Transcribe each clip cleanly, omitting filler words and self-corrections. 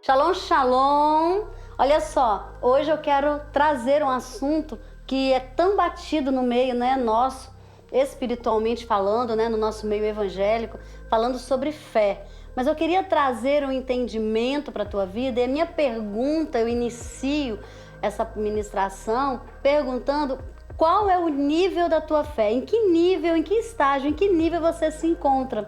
Shalom, shalom. Olha só, hoje eu quero trazer um assunto que é tão batido no meio, né, nosso, espiritualmente falando, né, no nosso meio evangélico, falando sobre fé. Mas eu queria trazer um entendimento para a tua vida, e a minha pergunta, eu inicio essa ministração perguntando qual é o nível da tua fé, em que nível, em que estágio, em que nível você se encontra.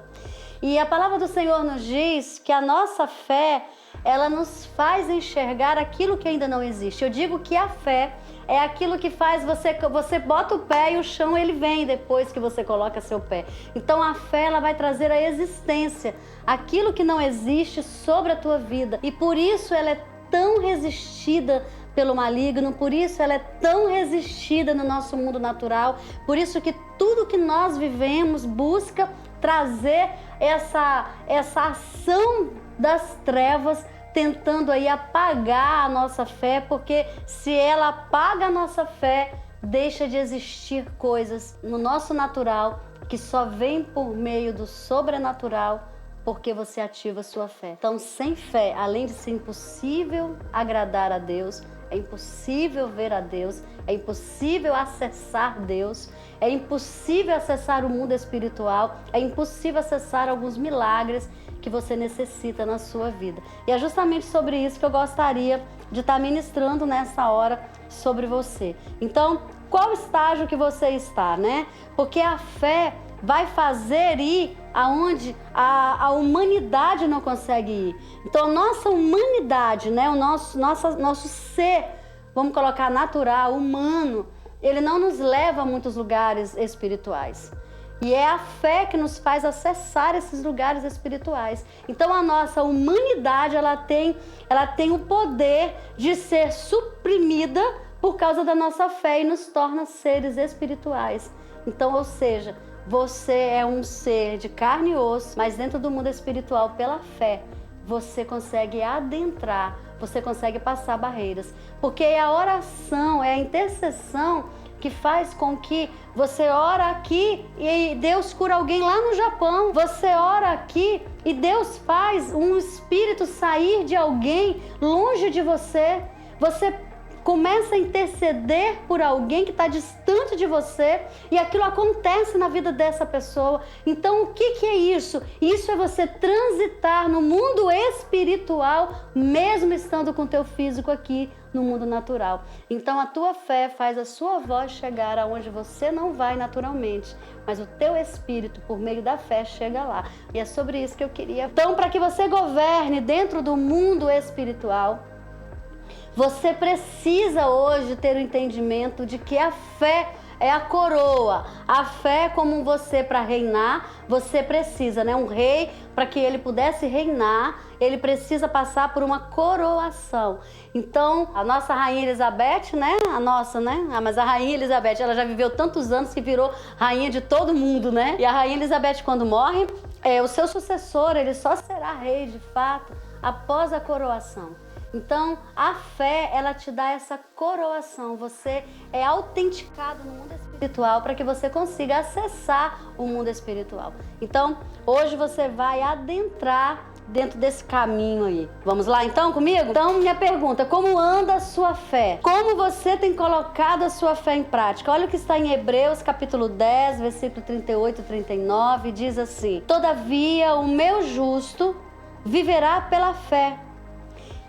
E a palavra do Senhor nos diz que a nossa fé, ela nos faz enxergar aquilo que ainda não existe. Eu digo que a fé é aquilo que faz você bota o pé e o chão ele vem depois que você coloca seu pé. Então a fé, ela vai trazer a existência, aquilo que não existe sobre a tua vida. E por isso ela é tão resistida pelo maligno, por isso ela é tão resistida no nosso mundo natural, por isso que tudo que nós vivemos busca trazer essa ação das trevas, tentando aí apagar a nossa fé, porque se ela apaga a nossa fé, deixa de existir coisas no nosso natural que só vem por meio do sobrenatural, porque você ativa a sua fé. Então, sem fé, além de ser impossível agradar a Deus, é impossível ver a Deus, é impossível acessar Deus, é impossível acessar o mundo espiritual, é impossível acessar alguns milagres que você necessita na sua vida. E é justamente sobre isso que eu gostaria de estar ministrando nessa hora sobre você. Então, qual estágio que você está, né? Porque a fé vai fazer ir aonde a humanidade não consegue ir. Então, a nossa humanidade, né? O nosso ser, vamos colocar natural, humano, ele não nos leva a muitos lugares espirituais. E é a fé que nos faz acessar esses lugares espirituais. Então a nossa humanidade, ela tem o poder de ser suprimida por causa da nossa fé e nos torna seres espirituais. Então, ou seja, você é um ser de carne e osso, mas dentro do mundo espiritual, pela fé, você consegue adentrar, você consegue passar barreiras. Porque é a oração, é a intercessão que faz com que você ora aqui e Deus cura alguém lá no Japão. Você ora aqui e Deus faz um espírito sair de alguém longe de você. Você começa a interceder por alguém que está distante de você e aquilo acontece na vida dessa pessoa. Então, o que é isso? Isso é você transitar no mundo espiritual, mesmo estando com o teu físico aqui no mundo natural. Então, a tua fé faz a sua voz chegar aonde você não vai naturalmente, mas o teu espírito, por meio da fé, chega lá. E é sobre isso que eu queria. Então, para que você governe dentro do mundo espiritual, você precisa hoje ter o entendimento de que a fé é a coroa. A fé, como você, para reinar, você precisa, né? Um rei, para que ele pudesse reinar, ele precisa passar por uma coroação. Então, a nossa rainha Elizabeth, né? Mas a rainha Elizabeth, ela já viveu tantos anos que virou rainha de todo mundo, né? E a rainha Elizabeth, quando morre, o seu sucessor, ele só será rei, de fato, após a coroação. Então, a fé, ela te dá essa coroação. Você é autenticado no mundo espiritual para que você consiga acessar o mundo espiritual. Então, hoje você vai adentrar dentro desse caminho aí. Vamos lá então comigo? Então, minha pergunta, como anda a sua fé? Como você tem colocado a sua fé em prática? Olha o que está em Hebreus capítulo 10, versículo 38 e 39, diz assim: Todavia, o meu justo viverá pela fé.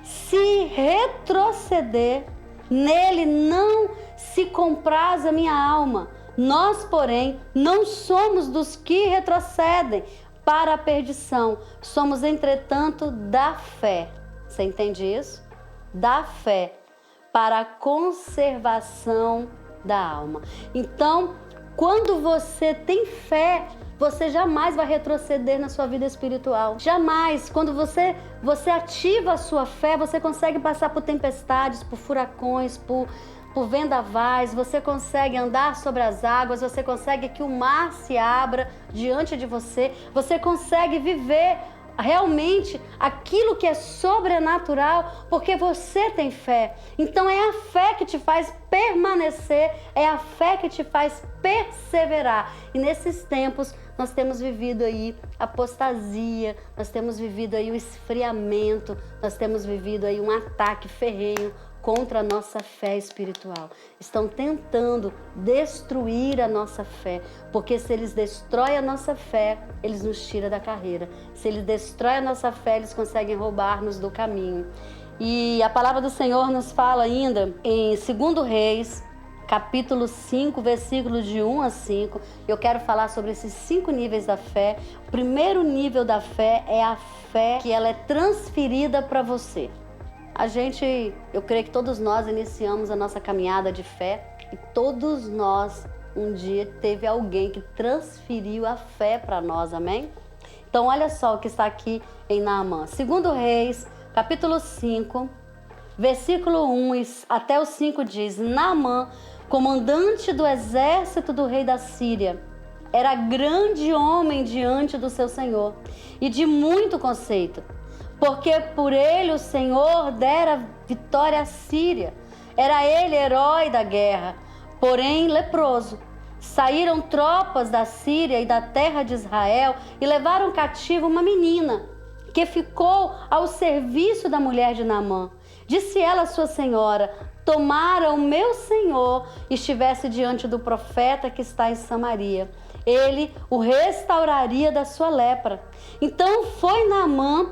Se retroceder, nele não se compraz a minha alma. Nós, porém, não somos dos que retrocedem para a perdição. Somos, entretanto, da fé. Você entende isso? Da fé para a conservação da alma. Então, quando você tem fé, você jamais vai retroceder na sua vida espiritual. Jamais. Quando você ativa a sua fé, você consegue passar por tempestades, por furacões, por vendavais, você consegue andar sobre as águas, você consegue que o mar se abra diante de você, você consegue viver realmente aquilo que é sobrenatural, porque você tem fé. Então é a fé que te faz permanecer, é a fé que te faz perseverar. E nesses tempos nós temos vivido aí apostasia, nós temos vivido aí o esfriamento, nós temos vivido aí um ataque ferrenho contra a nossa fé espiritual. Estão tentando destruir a nossa fé, porque se eles destroem a nossa fé, eles nos tiram da carreira. Se eles destroem a nossa fé, eles conseguem roubar-nos do caminho. E a palavra do Senhor nos fala ainda em 2 Reis, capítulo 5, versículos de 1 a 5. Eu quero falar sobre esses 5 níveis da fé. O primeiro nível da fé é a fé que ela é transferida para você. Eu creio que todos nós iniciamos a nossa caminhada de fé e todos nós, um dia, teve alguém que transferiu a fé para nós, amém? Então, olha só o que está aqui em Naamã. 2 Reis, capítulo 5, versículo 1 até o 5 diz: Naamã, comandante do exército do rei da Síria, era grande homem diante do seu senhor e de muito conceito, porque por ele o Senhor dera vitória à Síria. Era ele herói da guerra, porém leproso. Saíram tropas da Síria e da terra de Israel e levaram cativo uma menina, que ficou ao serviço da mulher de Naamã. Disse ela à sua senhora: tomara o meu senhor estivesse diante do profeta que está em Samaria. Ele o restauraria da sua lepra. Então foi Naamã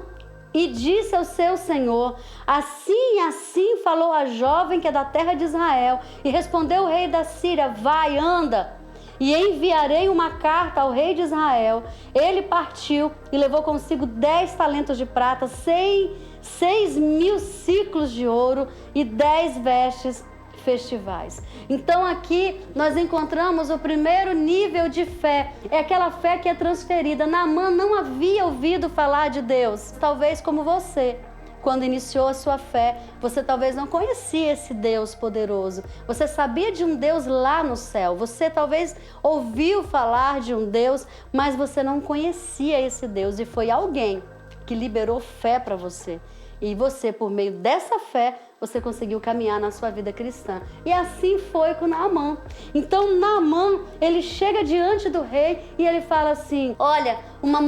e disse ao seu senhor: assim falou a jovem que é da terra de Israel. E respondeu o rei da Síria: vai, anda, e enviarei uma carta ao rei de Israel. Ele partiu e levou consigo 10 talentos de prata, 6.000 ciclos de ouro e 10 vestes festivais. Então aqui nós encontramos o primeiro nível de fé, é aquela fé que é transferida. Naamã não havia ouvido falar de Deus, talvez como você. Quando iniciou a sua fé, você talvez não conhecia esse Deus poderoso. Você sabia de um Deus lá no céu. Você talvez ouviu falar de um Deus, mas você não conhecia esse Deus. E foi alguém que liberou fé para você. E você, por meio dessa fé, você conseguiu caminhar na sua vida cristã. E assim foi com Naamã. Então Naamã, ele chega diante do rei e ele fala assim: olha, uma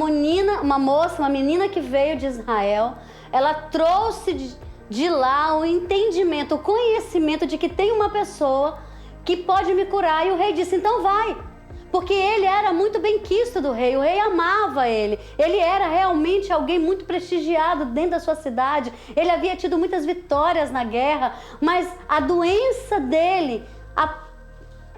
menina que veio de Israel, ela trouxe de lá o entendimento, o conhecimento de que tem uma pessoa que pode me curar. E o rei disse: então vai. Porque ele era muito benquisto do rei, o rei amava ele. Ele era realmente alguém muito prestigiado dentro da sua cidade. Ele havia tido muitas vitórias na guerra, mas a doença dele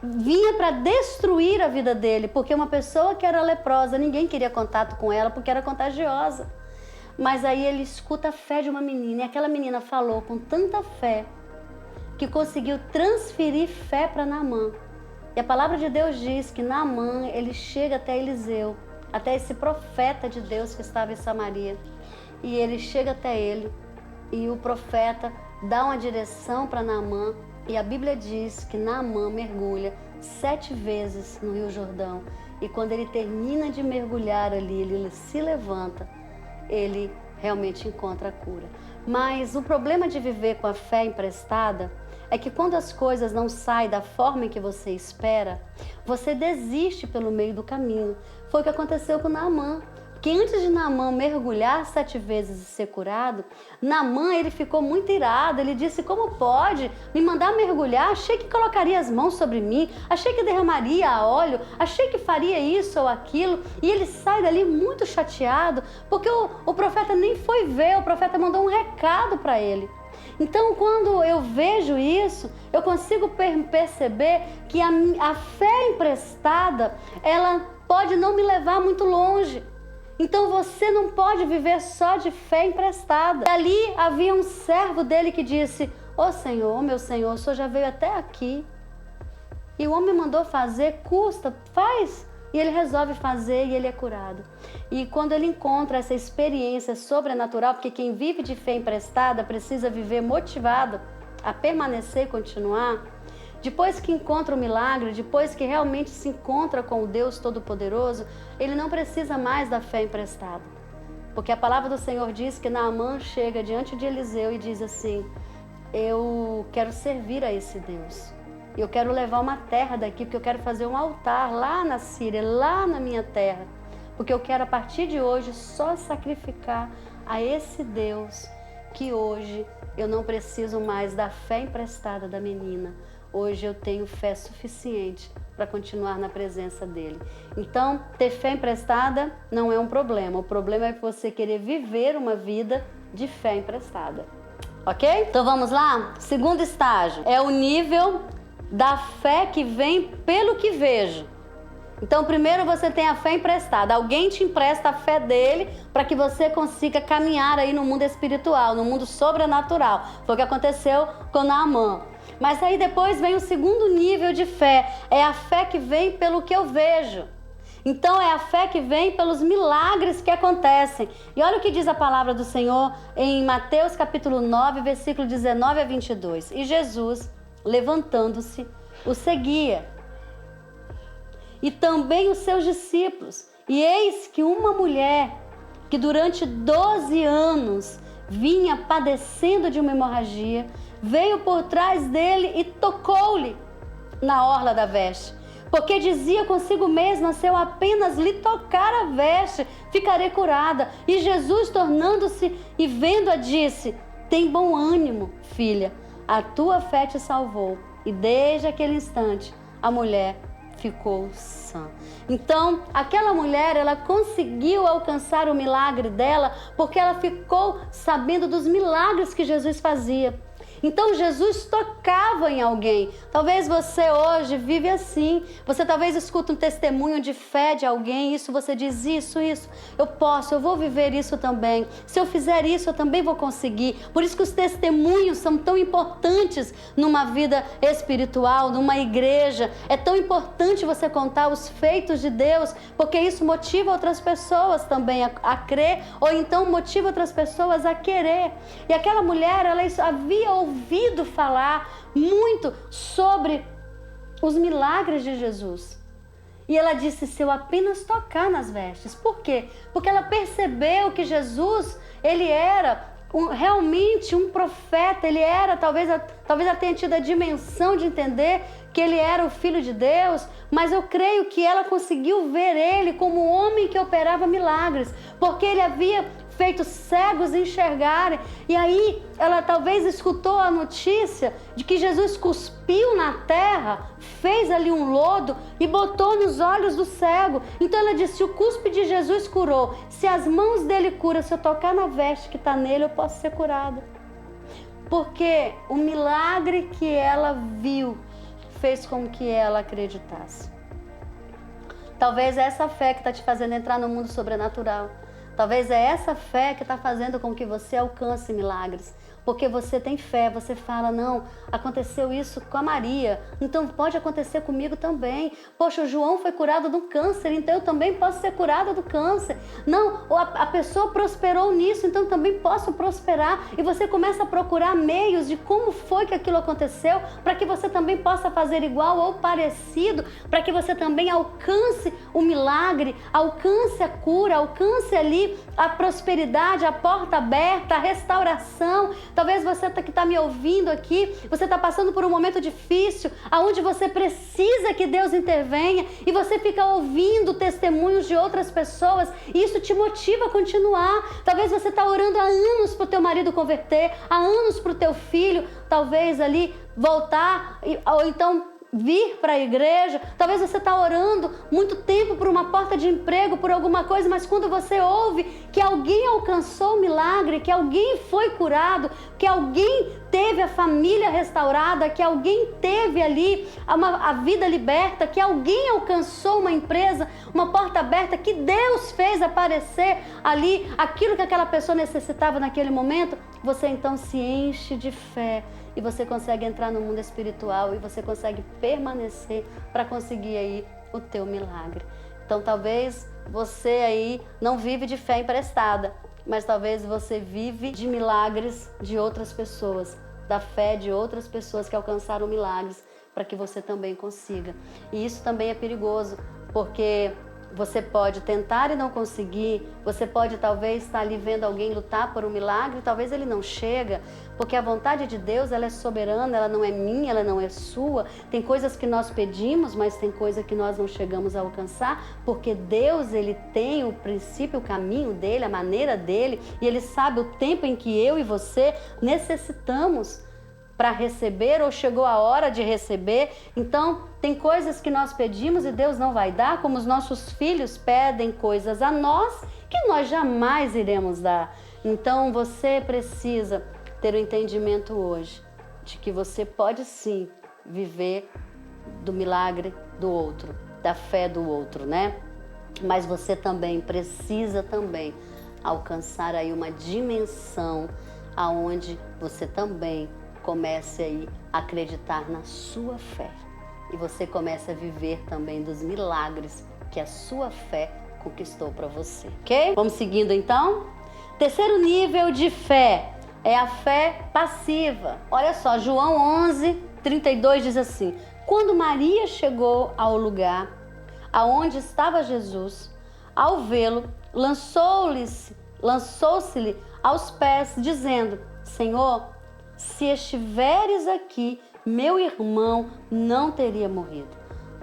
vinha para destruir a vida dele, porque uma pessoa que era leprosa, ninguém queria contato com ela porque era contagiosa. Mas aí ele escuta a fé de uma menina, e aquela menina falou com tanta fé que conseguiu transferir fé para Naamã. E a palavra de Deus diz que Naamã, ele chega até Eliseu, até esse profeta de Deus que estava em Samaria. E ele chega até ele e o profeta dá uma direção para Naamã. E a Bíblia diz que Naamã mergulha 7 vezes no Rio Jordão. E quando ele termina de mergulhar ali, ele se levanta, ele realmente encontra a cura. Mas o problema de viver com a fé emprestada é que quando as coisas não saem da forma em que você espera, você desiste pelo meio do caminho. Foi o que aconteceu com Naamã. Porque antes de Naamã mergulhar 7 vezes e ser curado, Naamã, ele ficou muito irado. Ele disse: como pode me mandar mergulhar? Achei que colocaria as mãos sobre mim, achei que derramaria óleo, achei que faria isso ou aquilo. E ele sai dali muito chateado, porque o profeta nem foi ver, o profeta mandou um recado para ele. Então, quando eu vejo isso, eu consigo perceber que a fé emprestada, ela pode não me levar muito longe. Então, você não pode viver só de fé emprestada. E ali havia um servo dele que disse: ô Senhor, meu Senhor, o Senhor já veio até aqui. E o homem mandou fazer, custa, faz. E ele resolve fazer e ele é curado. E quando ele encontra essa experiência sobrenatural, porque quem vive de fé emprestada precisa viver motivado a permanecer e continuar, depois que encontra o milagre, depois que realmente se encontra com o Deus Todo-Poderoso, ele não precisa mais da fé emprestada. Porque a palavra do Senhor diz que Naamã chega diante de Eliseu e diz assim: eu quero servir a esse Deus. Eu quero levar uma terra daqui, porque eu quero fazer um altar lá na Síria, lá na minha terra. Porque eu quero, a partir de hoje, só sacrificar a esse Deus, que hoje eu não preciso mais da fé emprestada da menina. Hoje eu tenho fé suficiente para continuar na presença dele. Então, ter fé emprestada não é um problema. O problema é você querer viver uma vida de fé emprestada. Ok? Então vamos lá? Segundo estágio é o nível da fé que vem pelo que vejo. Então, primeiro você tem a fé emprestada. Alguém te empresta a fé dele para que você consiga caminhar aí no mundo espiritual, no mundo sobrenatural. Foi o que aconteceu com Naamã. Mas aí depois vem o segundo nível de fé. É a fé que vem pelo que eu vejo. Então, é a fé que vem pelos milagres que acontecem. E olha o que diz a palavra do Senhor em Mateus capítulo 9, versículo 19 a 22. E Jesus, levantando-se, o seguia. E também os seus discípulos. E eis que uma mulher que durante 12 anos vinha padecendo de uma hemorragia, veio por trás dele e tocou-lhe na orla da veste. Porque dizia consigo mesma: se eu apenas lhe tocar a veste, ficarei curada. E Jesus, tornando-se e vendo-a, disse: tem bom ânimo, filha, a tua fé te salvou. E desde aquele instante, a mulher ficou sã. Então, aquela mulher, ela conseguiu alcançar o milagre dela porque ela ficou sabendo dos milagres que Jesus fazia. Então Jesus tocava em alguém. Talvez você hoje vive assim. Você talvez escuta um testemunho de fé de alguém. Isso você diz: isso, eu posso, eu vou viver isso também. Se eu fizer isso, eu também vou conseguir. Por isso que os testemunhos são tão importantes numa vida espiritual, numa igreja. É tão importante você contar os feitos de Deus, porque isso motiva outras pessoas também a crer, ou então motiva outras pessoas a querer. E aquela mulher, ela havia ouvido falar muito sobre os milagres de Jesus. E ela disse: se eu apenas tocar nas vestes. Por quê? Porque ela percebeu que Jesus, ele era realmente um profeta. Ele era, talvez ela tenha tido a dimensão de entender que ele era o Filho de Deus, mas eu creio que ela conseguiu ver ele como um homem que operava milagres, porque ele havia feito cegos enxergarem. E aí ela talvez escutou a notícia de que Jesus cuspiu na terra, fez ali um lodo e botou nos olhos do cego. Então ela disse: se o cuspe de Jesus curou, se as mãos dele curam, se eu tocar na veste que está nele, eu posso ser curada. Porque o milagre que ela viu fez com que ela acreditasse. Talvez é essa fé que está te fazendo entrar no mundo sobrenatural. Talvez é essa fé que está fazendo com que você alcance milagres. Porque você tem fé, você fala: não, aconteceu isso com a Maria, então pode acontecer comigo também. Poxa, o João foi curado do câncer, então eu também posso ser curada do câncer. Não, a pessoa prosperou nisso, então também posso prosperar. E você começa a procurar meios de como foi que aquilo aconteceu, para que você também possa fazer igual ou parecido, para que você também alcance o milagre, alcance a cura, alcance ali a prosperidade, a porta aberta, a restauração. Talvez você que está me ouvindo aqui, você está passando por um momento difícil, onde você precisa que Deus intervenha, e você fica ouvindo testemunhos de outras pessoas, e isso te motiva a continuar. Talvez você está orando há anos para o teu marido converter, há anos para o teu filho, talvez ali voltar, ou então vir para a igreja. Talvez você está orando muito tempo por uma porta de emprego, por alguma coisa, mas quando você ouve que alguém alcançou o milagre, que alguém foi curado, que alguém teve a família restaurada, que alguém teve ali a vida liberta, que alguém alcançou uma empresa, uma porta aberta, que Deus fez aparecer ali aquilo que aquela pessoa necessitava naquele momento, você então se enche de fé. E você consegue entrar no mundo espiritual e você consegue permanecer para conseguir aí o teu milagre. Então talvez você aí não vive de fé emprestada, mas talvez você vive de milagres de outras pessoas, da fé de outras pessoas que alcançaram milagres, para que você também consiga. E isso também é perigoso, porque Você pode tentar e não conseguir, você pode talvez estar ali vendo alguém lutar por um milagre, talvez ele não chega, porque a vontade de Deus, ela é soberana, ela não é minha, ela não é sua. Tem coisas que nós pedimos, mas tem coisa que nós não chegamos a alcançar, porque Deus, ele tem o princípio, o caminho dele, a maneira dele, e ele sabe o tempo em que eu e você necessitamos para receber, ou chegou a hora de receber. Então, tem coisas que nós pedimos e Deus não vai dar, como os nossos filhos pedem coisas a nós que nós jamais iremos dar. Então, você precisa ter o entendimento hoje de que você pode sim viver do milagre do outro, da fé do outro, né? Mas você também precisa alcançar aí uma dimensão aonde você também comece aí a acreditar na sua fé e você comece a viver também dos milagres que a sua fé conquistou para você, ok? Vamos seguindo então? Terceiro nível de fé é a fé passiva. Olha só, João 11:32 diz assim: quando Maria chegou ao lugar aonde estava Jesus, ao vê-lo, lançou-se-lhe aos pés, dizendo: Senhor, se estiveres aqui, meu irmão não teria morrido.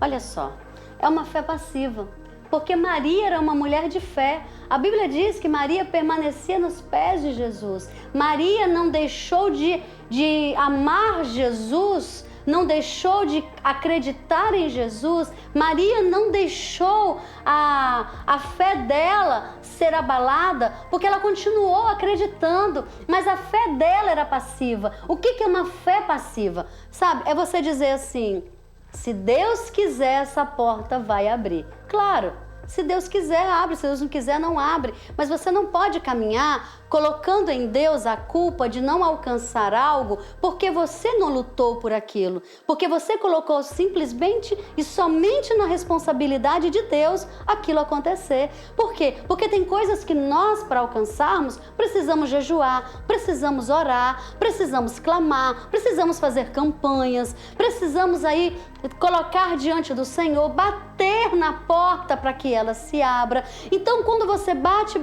Olha só, é uma fé passiva, porque Maria era uma mulher de fé. A Bíblia diz que Maria permanecia nos pés de Jesus. Maria não deixou de amar Jesus, não deixou de acreditar em Jesus. Maria não deixou a fé dela ser abalada, porque ela continuou acreditando, mas a fé dela era passiva. O que é uma fé passiva? Sabe, é você dizer assim: se Deus quiser, essa porta vai abrir. Claro, se Deus quiser, abre. Se Deus não quiser, não abre. Mas você não pode caminhar colocando em Deus a culpa de não alcançar algo porque você não lutou por aquilo. Porque você colocou simplesmente e somente na responsabilidade de Deus aquilo acontecer. Por quê? Porque tem coisas que nós, para alcançarmos, precisamos jejuar, precisamos orar, precisamos clamar, precisamos fazer campanhas, precisamos aí colocar diante do Senhor, bater na porta para que ela se abra. Então, quando você bate,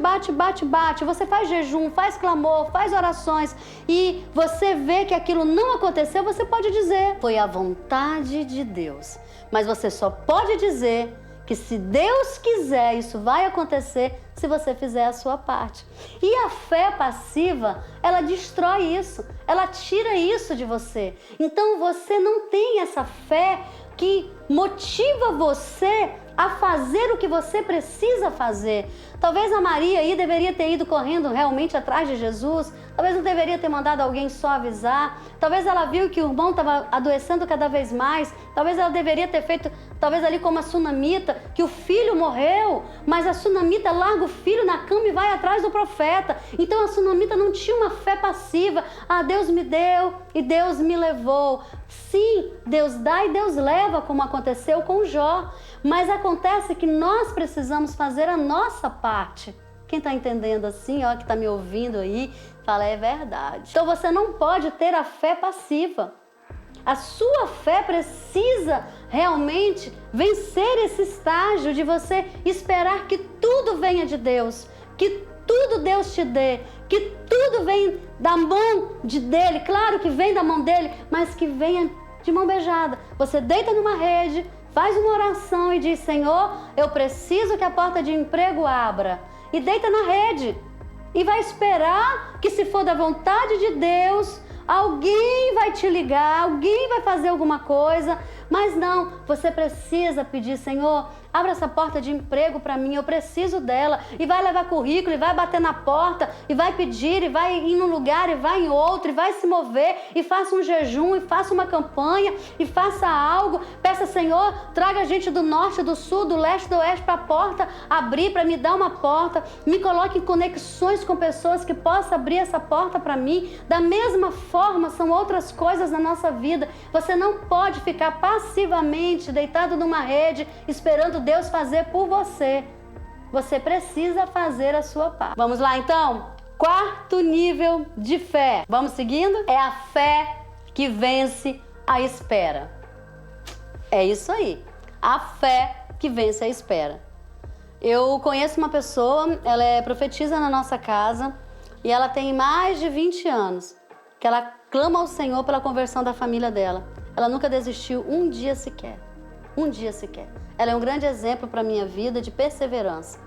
você faz jejum, faz clamor, faz orações e você vê que aquilo não aconteceu, você pode dizer: foi a vontade de Deus. Mas você só pode dizer que se Deus quiser, isso vai acontecer se você fizer a sua parte. E a fé passiva, ela destrói isso, ela tira isso de você. Então você não tem essa fé que motiva você a fazer o que você precisa fazer. Talvez a Maria aí deveria ter ido correndo realmente atrás de Jesus, talvez não deveria ter mandado alguém só avisar, talvez ela viu que o irmão estava adoecendo cada vez mais, talvez ela deveria ter feito, talvez ali como a sunamita, que o filho morreu, mas a sunamita larga o filho na cama e vai atrás do profeta. Então a sunamita não tinha uma fé passiva: ah, Deus me deu e Deus me levou. Sim, Deus dá e Deus leva, como aconteceu com Jó, mas acontece que nós precisamos fazer a nossa parte. Quem está entendendo assim, ó, que está me ouvindo aí, fala: é verdade. Então você não pode ter a fé passiva. A sua fé precisa realmente vencer esse estágio de você esperar que tudo venha de Deus, que tudo Deus te dê, que tudo vem da mão dele. Claro que vem da mão dele, mas que venha de mão beijada. Você deita numa rede, faz uma oração e diz: Senhor, eu preciso que a porta de emprego abra. E deita na rede e vai esperar que, se for da vontade de Deus, alguém vai te ligar, alguém vai fazer alguma coisa. Mas não, você precisa pedir: Senhor, abre essa porta de emprego para mim, eu preciso dela. E vai levar currículo, e vai bater na porta, e vai pedir, e vai ir num lugar, e vai em outro, e vai se mover, e faça um jejum, e faça uma campanha, e faça algo. Peça: Senhor, traga gente do norte, do sul, do leste, do oeste para a porta abrir, para me dar uma porta. Me coloque em conexões com pessoas que possam abrir essa porta para mim. Da mesma forma, são outras coisas na nossa vida. Você não pode ficar passivamente deitado numa rede esperando Deus fazer por você. Você precisa fazer a sua parte. Vamos lá então? Quarto nível de fé. Vamos seguindo? É a fé que vence a espera. É isso aí. A fé que vence a espera. Eu conheço uma pessoa, ela é profetisa na nossa casa e ela tem mais de 20 anos, que ela clama ao Senhor pela conversão da família dela. Ela nunca desistiu um dia sequer. Um dia sequer. Ela é um grande exemplo para a minha vida de perseverança.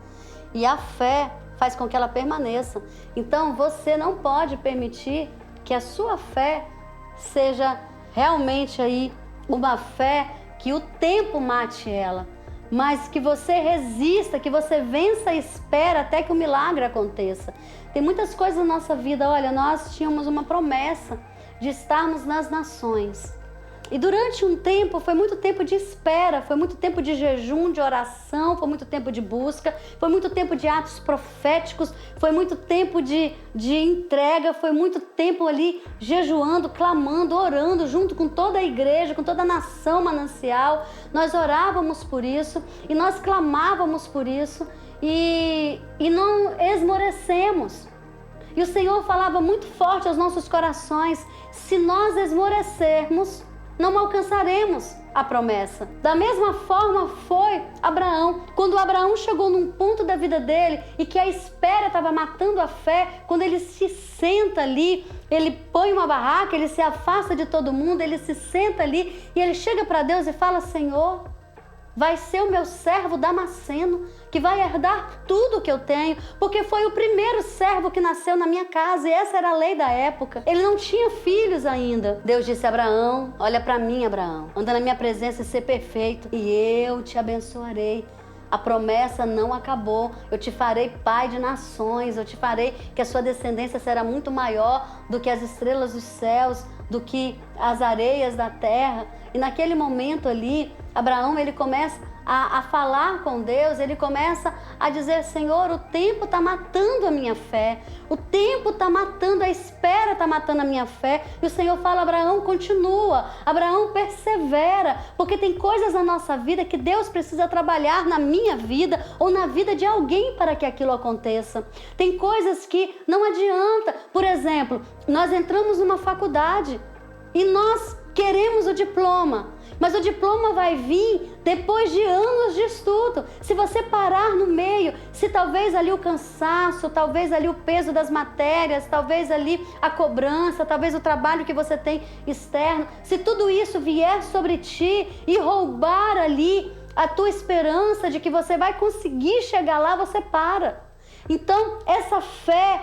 E a fé faz com que ela permaneça. Então você não pode permitir que a sua fé seja realmente aí uma fé que o tempo mate ela, mas que você resista, que você vença e espera até que o milagre aconteça. Tem muitas coisas na nossa vida, olha, nós tínhamos uma promessa de estarmos nas nações. E durante um tempo, foi muito tempo de espera, foi muito tempo de jejum, de oração, foi muito tempo de busca, foi muito tempo de atos proféticos, foi muito tempo de entrega, foi muito tempo ali jejuando, clamando, orando, junto com toda a igreja, com toda a nação manancial. Nós orávamos por isso e nós clamávamos por isso e não esmorecemos. E o Senhor falava muito forte aos nossos corações: se nós esmorecermos, não alcançaremos a promessa. Da mesma forma foi Abraão. Quando Abraão chegou num ponto da vida dele e que a espera estava matando a fé, quando ele se senta ali, ele põe uma barraca, ele se afasta de todo mundo, ele se senta ali e ele chega para Deus e fala: Senhor, vai ser o meu servo Damasceno, que vai herdar tudo que eu tenho, porque foi o primeiro servo que nasceu na minha casa e essa era a lei da época. Ele não tinha filhos ainda. Deus disse a Abraão: olha para mim, Abraão, anda na minha presença e ser perfeito e eu te abençoarei. A promessa não acabou. Eu te farei pai de nações, eu te farei que a sua descendência será muito maior do que as estrelas dos céus, do que as areias da terra. E naquele momento ali, Abraão, ele começa a falar com Deus, ele começa a dizer: Senhor, o tempo está matando a minha fé, o tempo está matando, a espera está matando a minha fé. E o Senhor fala: Abraão, continua, Abraão, persevera, porque tem coisas na nossa vida que Deus precisa trabalhar na minha vida ou na vida de alguém para que aquilo aconteça. Tem coisas que não adianta. Por exemplo, nós entramos numa faculdade e nós queremos o diploma, mas o diploma vai vir depois de anos de estudo. Se você parar no meio, se talvez ali o cansaço, talvez ali o peso das matérias, talvez ali a cobrança, talvez o trabalho que você tem externo, se tudo isso vier sobre ti e roubar ali a tua esperança de que você vai conseguir chegar lá, você para. Então, essa fé,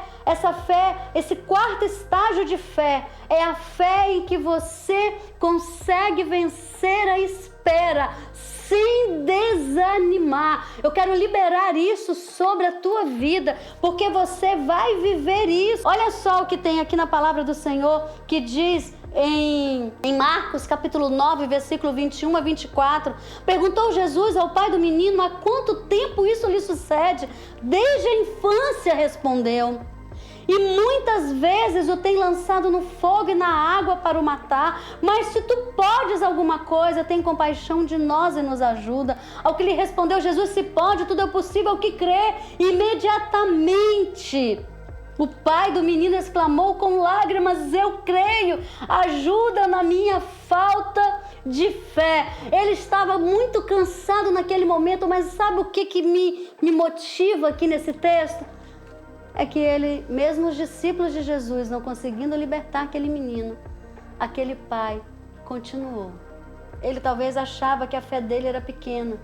esse quarto estágio de fé, é a fé em que você consegue vencer a espera sem desanimar. Eu quero liberar isso sobre a tua vida, porque você vai viver isso. Olha só o que tem aqui na palavra do Senhor, que diz em Marcos capítulo 9, versículo 21 a 24, perguntou Jesus ao pai do menino: há quanto tempo isso lhe sucede? Desde a infância, respondeu. E muitas vezes o tem lançado no fogo e na água para o matar. Mas se tu podes alguma coisa, tem compaixão de nós e nos ajuda. Ao que lhe respondeu Jesus: se pode, tudo é possível ao que crê. Imediatamente o pai do menino exclamou com lágrimas: eu creio, ajuda na minha falta de fé. Ele estava muito cansado naquele momento, mas sabe o que me motiva aqui nesse texto? É que ele, mesmo os discípulos de Jesus não conseguindo libertar aquele menino, aquele pai continuou. Ele talvez achava que a fé dele era pequena,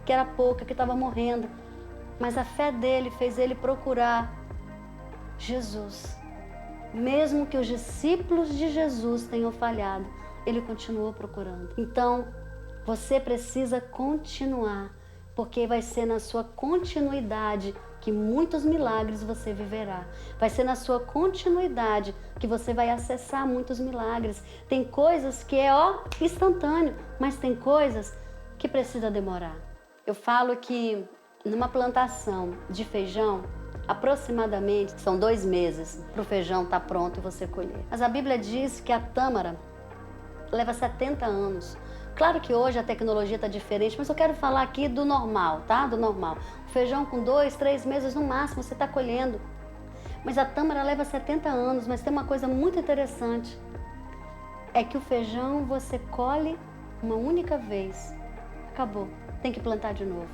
que era pouca, que estava morrendo, mas a fé dele fez ele procurar Jesus. Mesmo que os discípulos de Jesus tenham falhado, ele continuou procurando. Então, você precisa continuar, porque vai ser na sua continuidade que muitos milagres você viverá. Vai ser na sua continuidade que você vai acessar muitos milagres. Tem coisas que é instantâneo, mas tem coisas que precisa demorar. Eu falo que numa plantação de feijão, aproximadamente são 2 meses para o feijão estar pronto e você colher. Mas a Bíblia diz que a tâmara leva 70 anos. Claro que hoje a tecnologia está diferente, mas eu quero falar aqui do normal, tá? Do normal. O feijão com 2, 3 meses no máximo você está colhendo. Mas a tâmara leva 70 anos, mas tem uma coisa muito interessante. É que o feijão você colhe uma única vez. Acabou. Tem que plantar de novo.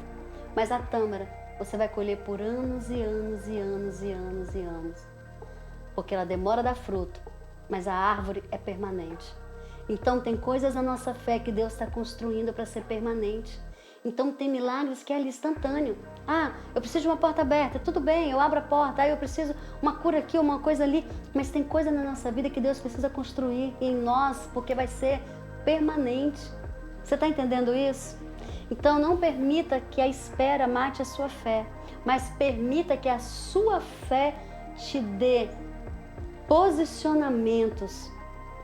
Mas a tâmara você vai colher por anos e anos e anos e anos e anos. Porque ela demora a dar fruto, mas a árvore é permanente. Então tem coisas na nossa fé que Deus está construindo para ser permanente. Então tem milagres que é ali instantâneo. Ah, eu preciso de uma porta aberta, tudo bem, eu abro a porta. Ah, eu preciso uma cura aqui, uma coisa ali. Mas tem coisa na nossa vida que Deus precisa construir em nós, porque vai ser permanente. Você está entendendo isso? Então não permita que a espera mate a sua fé, mas permita que a sua fé te dê posicionamentos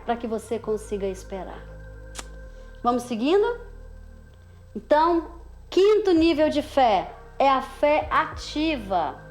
para que você consiga esperar. Vamos seguindo? Então, quinto nível de fé é a fé ativa.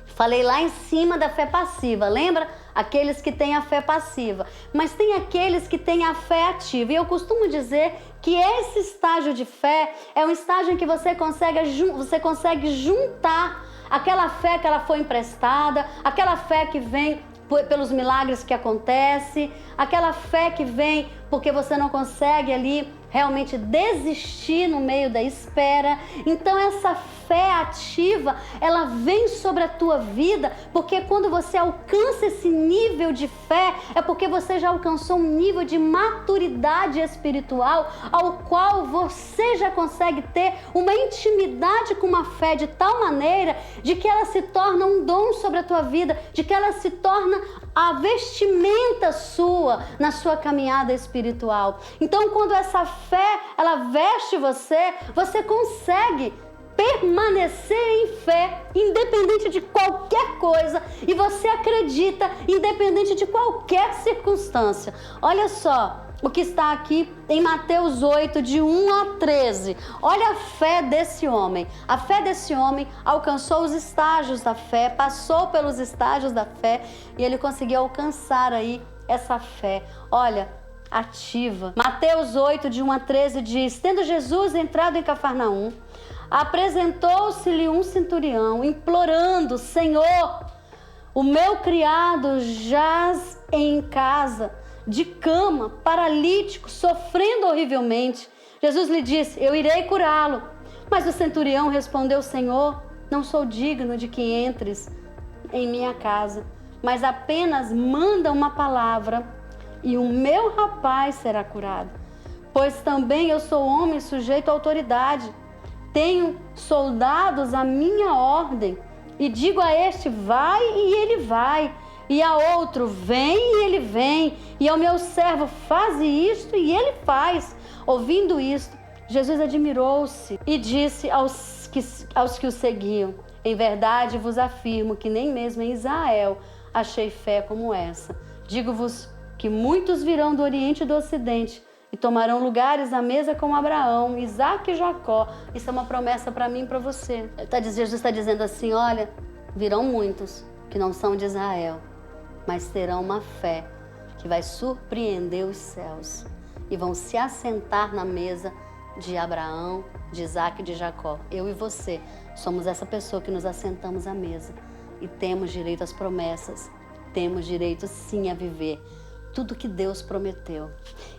Falei lá em cima da fé passiva, lembra? Aqueles que têm a fé passiva. Mas tem aqueles que têm a fé ativa. E eu costumo dizer que esse estágio de fé é um estágio em que você consegue juntar aquela fé que ela foi emprestada, aquela fé que vem pelos milagres que acontecem, aquela fé que vem porque você não consegue ali realmente desistir no meio da espera. Então essa fé ativa, ela vem sobre a tua vida, porque quando você alcança esse nível de fé, é porque você já alcançou um nível de maturidade espiritual, ao qual você já consegue ter uma intimidade com uma fé de tal maneira de que ela se torna um dom sobre a tua vida, de que ela se torna a vestimenta sua na sua caminhada espiritual. Então, quando essa fé, ela veste você, você consegue permanecer em fé, independente de qualquer coisa, e você acredita, independente de qualquer circunstância. Olha só o que está aqui em Mateus 8, de 1 a 13. Olha a fé desse homem. A fé desse homem alcançou os estágios da fé, passou pelos estágios da fé e ele conseguiu alcançar aí essa fé. Olha, ativa. Mateus 8, de 1 a 13 diz: tendo Jesus entrado em Cafarnaum, apresentou-se-lhe um centurião, implorando: Senhor, o meu criado jaz em casa, de cama, paralítico, sofrendo horrivelmente. Jesus lhe disse: eu irei curá-lo. Mas o centurião respondeu: Senhor, não sou digno de que entres em minha casa, mas apenas manda uma palavra e o meu rapaz será curado. Pois também eu sou homem sujeito à autoridade. Tenho soldados à minha ordem, e digo a este: vai, e ele vai, e a outro: vem, e ele vem, e ao meu servo: faze isto, e ele faz. Ouvindo isto, Jesus admirou-se e disse aos que o seguiam: em verdade vos afirmo que nem mesmo em Israel achei fé como essa. Digo-vos que muitos virão do Oriente e do Ocidente e tomarão lugares à mesa com Abraão, Isaque e Jacó. Isso é uma promessa para mim e para você. Jesus está dizendo assim: olha, virão muitos que não são de Israel, mas terão uma fé que vai surpreender os céus e vão se assentar na mesa de Abraão, de Isaque e de Jacó. Eu e você somos essa pessoa que nos assentamos à mesa e temos direito às promessas, temos direito sim a viver tudo que Deus prometeu.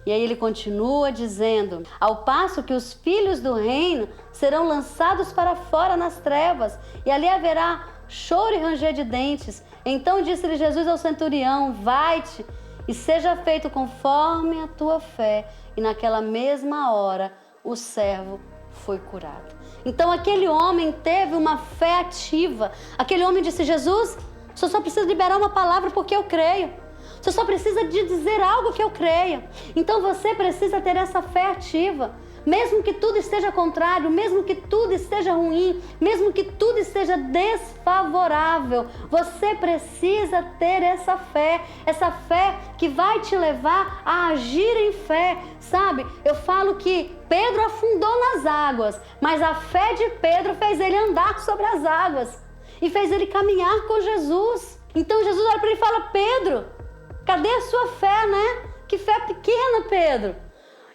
E aí ele continua dizendo: ao passo que os filhos do reino serão lançados para fora nas trevas, e ali haverá choro e ranger de dentes. Então disse-lhe Jesus ao centurião: vai-te e seja feito conforme a tua fé. E naquela mesma hora o servo foi curado. Então aquele homem teve uma fé ativa. Aquele homem disse: Jesus, eu só preciso liberar uma palavra porque eu creio. Você só precisa de dizer algo que eu creia. Então você precisa ter essa fé ativa. Mesmo que tudo esteja contrário, mesmo que tudo esteja ruim, mesmo que tudo esteja desfavorável, você precisa ter essa fé que vai te levar a agir em fé, sabe? Eu falo que Pedro afundou nas águas, mas a fé de Pedro fez ele andar sobre as águas e fez ele caminhar com Jesus. Então Jesus olha para ele e fala: Pedro, cadê a sua fé, né? Que fé pequena, Pedro.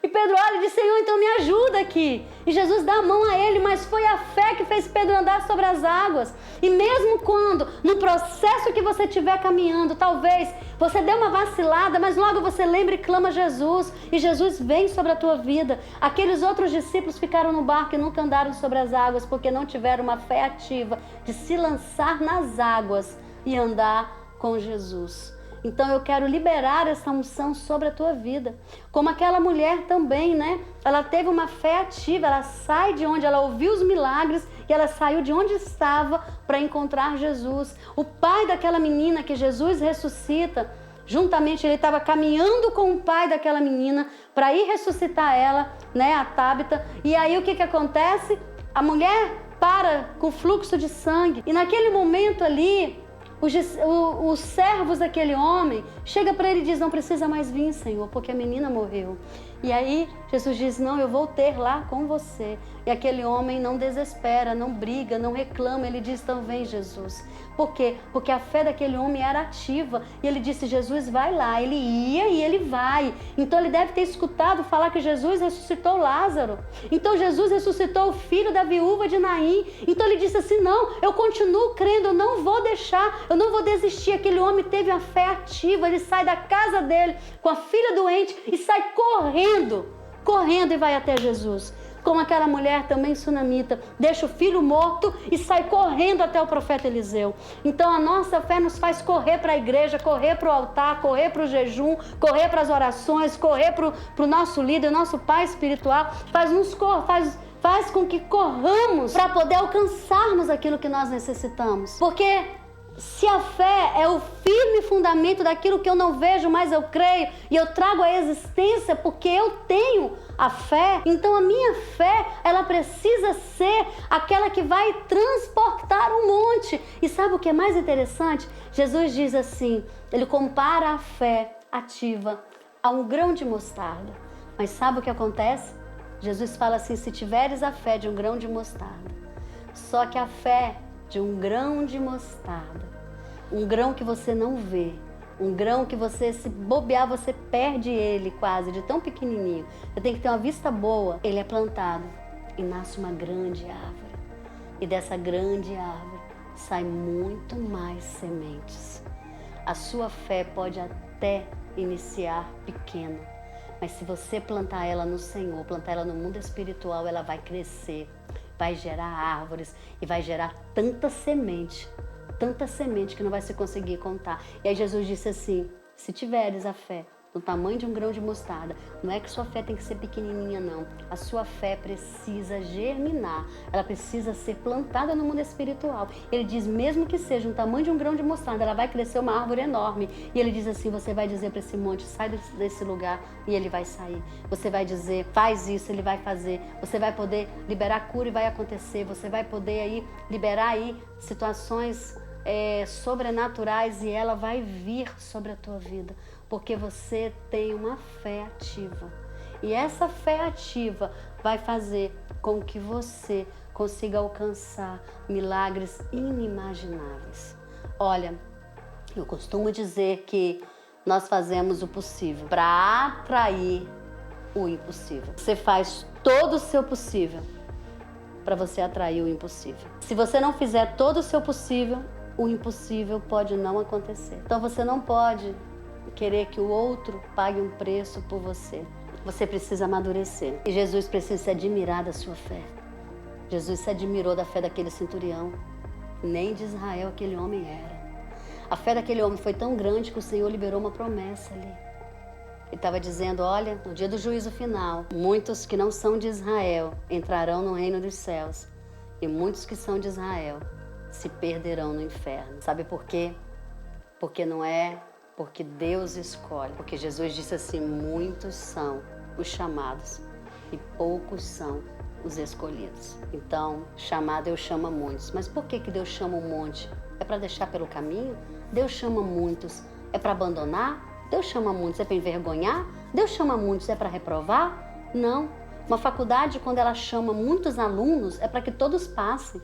E Pedro olha e diz, Senhor, então me ajuda aqui. E Jesus dá a mão a ele, mas foi a fé que fez Pedro andar sobre as águas. E mesmo quando, no processo que você estiver caminhando, talvez você dê uma vacilada, mas logo você lembra e clama Jesus. E Jesus vem sobre a tua vida. Aqueles outros discípulos ficaram no barco e nunca andaram sobre as águas, porque não tiveram uma fé ativa de se lançar nas águas e andar com Jesus. Então eu quero liberar essa unção sobre a tua vida. Como aquela mulher também, né? Ela teve uma fé ativa, ela sai de onde ela ouviu os milagres e ela saiu de onde estava para encontrar Jesus. O pai daquela menina que Jesus ressuscita, juntamente ele estava caminhando com o pai daquela menina para ir ressuscitar ela, né? A Tábita. E aí o que acontece? A mulher para com o fluxo de sangue e naquele momento ali, os servos daquele homem chega para ele e diz, não precisa mais vir, Senhor, porque a menina morreu. E aí Jesus diz, não, eu vou ter lá com você. E aquele homem não desespera, não briga, não reclama, ele diz, então vem, Jesus. Por quê? Porque a fé daquele homem era ativa. E ele disse, Jesus vai lá. Ele ia e ele vai. Então ele deve ter escutado falar que Jesus ressuscitou Lázaro. Então Jesus ressuscitou o filho da viúva de Naim. Então ele disse assim, não, eu continuo crendo, eu não vou deixar, eu não vou desistir. Aquele homem teve a fé ativa, ele sai da casa dele com a filha doente e sai correndo e vai até Jesus. Como aquela mulher também sunamita, deixa o filho morto e sai correndo até o profeta Eliseu. Então a nossa fé nos faz correr para a igreja, correr para o altar, correr para o jejum, correr para as orações, correr para o nosso líder, nosso pai espiritual, faz com que corramos para poder alcançarmos aquilo que nós necessitamos. Porque se a fé é o firme fundamento daquilo que eu não vejo, mas eu creio, e eu trago a existência porque eu tenho a fé, então a minha fé, ela precisa ser aquela que vai transportar um monte. E sabe o que é mais interessante? Jesus diz assim, ele compara a fé ativa a um grão de mostarda. Mas sabe o que acontece? Jesus fala assim, se tiveres a fé de um grão de mostarda, só que a fé de um grão de mostarda, um grão que você não vê, um grão que você, se bobear, você perde ele quase, de tão pequenininho. Você tem que ter uma vista boa. Ele é plantado e nasce uma grande árvore. E dessa grande árvore sai muito mais sementes. A sua fé pode até iniciar pequena, mas se você plantar ela no Senhor, plantar ela no mundo espiritual, ela vai crescer, vai gerar árvores e vai gerar tanta semente que não vai se conseguir contar. E aí Jesus disse assim, se tiveres a fé do tamanho de um grão de mostarda, não é que sua fé tem que ser pequenininha, não. A sua fé precisa germinar, ela precisa ser plantada no mundo espiritual. Ele diz, mesmo que seja um tamanho de um grão de mostarda, ela vai crescer uma árvore enorme. E ele diz assim, você vai dizer para esse monte, sai desse lugar, e ele vai sair. Você vai dizer, faz isso, ele vai fazer. Você vai poder liberar cura e vai acontecer. Você vai poder aí liberar aí situações sobrenaturais e ela vai vir sobre a tua vida, porque você tem uma fé ativa. E essa fé ativa vai fazer com que você consiga alcançar milagres inimagináveis. Olha, eu costumo dizer que nós fazemos o possível para atrair o impossível. Você faz todo o seu possível para você atrair o impossível. Se você não fizer todo o seu possível, o impossível pode não acontecer. Então você não pode querer que o outro pague um preço por você. Você precisa amadurecer. E Jesus precisa se admirar da sua fé. Jesus se admirou da fé daquele centurião. Nem de Israel aquele homem era. A fé daquele homem foi tão grande que o Senhor liberou uma promessa ali. Ele estava dizendo, olha, no dia do juízo final, muitos que não são de Israel entrarão no reino dos céus. E muitos que são de Israel se perderão no inferno. Sabe por quê? Porque não é porque Deus escolhe. Porque Jesus disse assim, muitos são os chamados e poucos são os escolhidos. Então, chamar, Deus chama muitos. Mas por que Deus chama um monte? É para deixar pelo caminho? Deus chama muitos. É para abandonar? Deus chama muitos. É para envergonhar? Deus chama muitos. É para reprovar? Não. Uma faculdade, quando ela chama muitos alunos, é para que todos passem.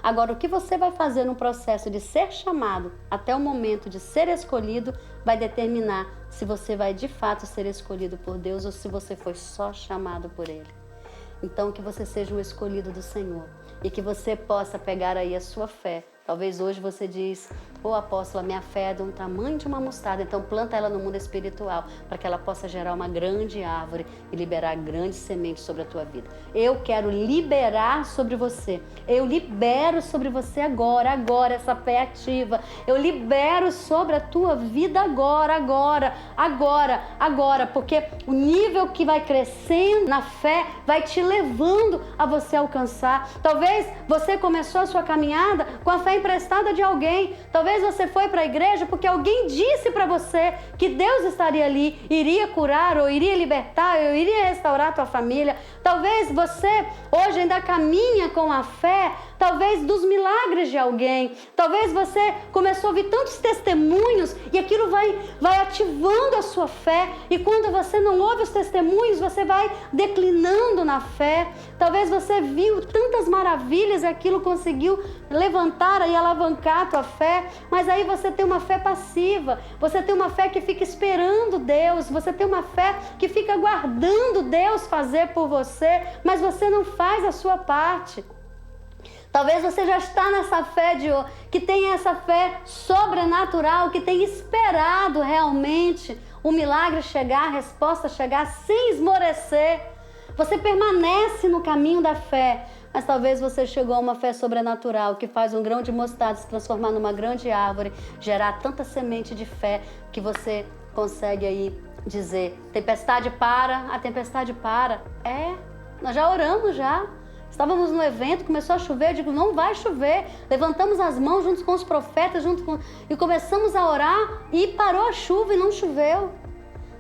Agora, o que você vai fazer no processo de ser chamado até o momento de ser escolhido vai determinar se você vai de fato ser escolhido por Deus ou se você foi só chamado por Ele. Então, que você seja um escolhido do Senhor e que você possa pegar aí a sua fé. Talvez hoje você diz: ô apóstola, minha fé é do tamanho de uma mostarda, então planta ela no mundo espiritual, para que ela possa gerar uma grande árvore e liberar grandes sementes sobre a tua vida. Eu quero liberar sobre você, eu libero sobre você agora essa fé ativa. Eu libero sobre a tua vida agora, porque o nível que vai crescendo na fé vai te levando a você alcançar. Talvez você começou a sua caminhada com a fé emprestada de alguém. Talvez você foi para a igreja porque alguém disse para você que Deus estaria ali, iria curar, ou iria libertar, ou iria restaurar a tua família. Talvez você hoje ainda caminha com a fé, talvez dos milagres de alguém. Talvez você começou a ouvir tantos testemunhos e aquilo vai ativando a sua fé. E quando você não ouve os testemunhos, você vai declinando na fé. Talvez você viu tantas maravilhas e aquilo conseguiu levantar e alavancar a tua fé, mas aí você tem uma fé passiva, você tem uma fé que fica esperando Deus, você tem uma fé que fica aguardando Deus fazer por você, mas você não faz a sua parte. Talvez você já está nessa fé que tem essa fé sobrenatural, que tem esperado realmente o milagre chegar, a resposta chegar sem esmorecer. Você permanece no caminho da fé, mas talvez você chegou a uma fé sobrenatural que faz um grão de mostarda se transformar numa grande árvore, gerar tanta semente de fé que você consegue aí dizer: tempestade para, a tempestade para. Nós já oramos já. Estávamos no evento, começou a chover, eu digo: não vai chover. Levantamos as mãos juntos com os profetas e começamos a orar e parou a chuva e não choveu.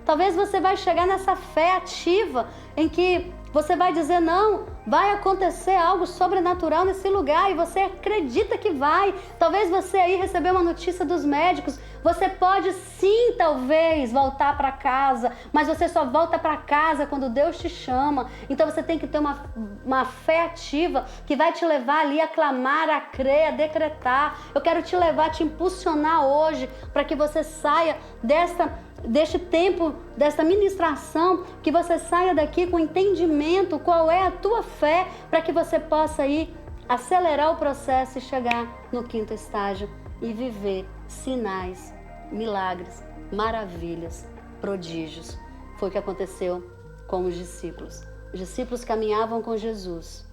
Talvez você vai chegar nessa fé ativa em que você vai dizer: não, vai acontecer algo sobrenatural nesse lugar, e você acredita que vai. Talvez você aí recebeu uma notícia dos médicos. Você pode sim, talvez, voltar para casa, mas você só volta para casa quando Deus te chama. Então você tem que ter uma fé ativa que vai te levar ali a clamar, a crer, a decretar. Eu quero te levar, te impulsionar hoje para que você saia deste tempo, desta ministração, que você saia daqui com entendimento qual é a tua fé, para que você possa aí acelerar o processo e chegar no 5º estágio e viver sinais, milagres, maravilhas, prodígios. Foi o que aconteceu com os discípulos. Os discípulos caminhavam com Jesus,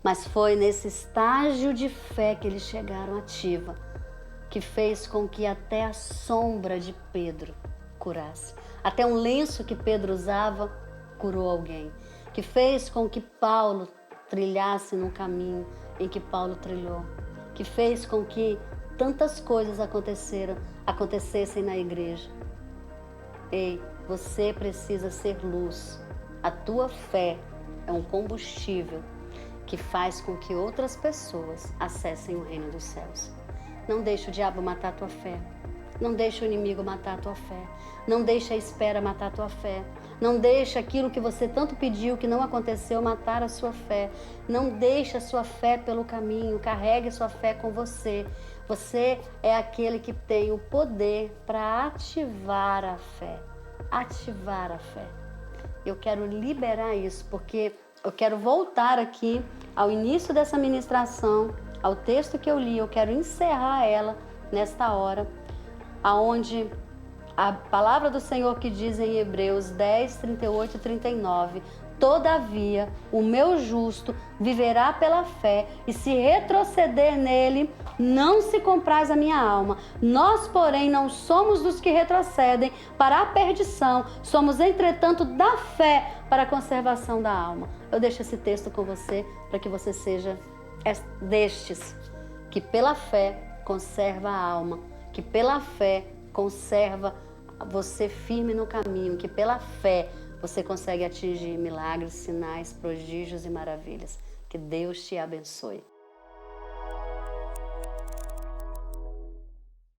mas foi nesse estágio de fé que eles chegaram ativa, que fez com que até a sombra de Pedro curasse. Até um lenço que Pedro usava curou alguém. Que fez com que Paulo trilhasse no caminho em que Paulo trilhou. Que fez com que tantas coisas acontecessem na igreja. Ei, você precisa ser luz. A tua fé é um combustível que faz com que outras pessoas acessem o reino dos céus. Não deixe o diabo matar a tua fé. Não deixe o inimigo matar a tua fé. Não deixe a espera matar a tua fé. Não deixe aquilo que você tanto pediu que não aconteceu matar a sua fé. Não deixe a sua fé pelo caminho. Carregue a sua fé com você. Você é aquele que tem o poder para ativar a fé. Ativar a fé. Eu quero liberar isso, porque eu quero voltar aqui ao início dessa ministração, ao texto que eu li. Eu quero encerrar ela nesta hora, aonde a palavra do Senhor que diz em Hebreus 10, 38 e 39: todavia o meu justo viverá pela fé, e se retroceder nele, não se compraz a minha alma. Nós, porém, não somos dos que retrocedem para a perdição, somos, entretanto, da fé para a conservação da alma. Eu deixo esse texto com você para que você seja destes que pela fé conserva a alma, que pela fé conserva você firme no caminho, que pela fé você consegue atingir milagres, sinais, prodígios e maravilhas. Que Deus te abençoe.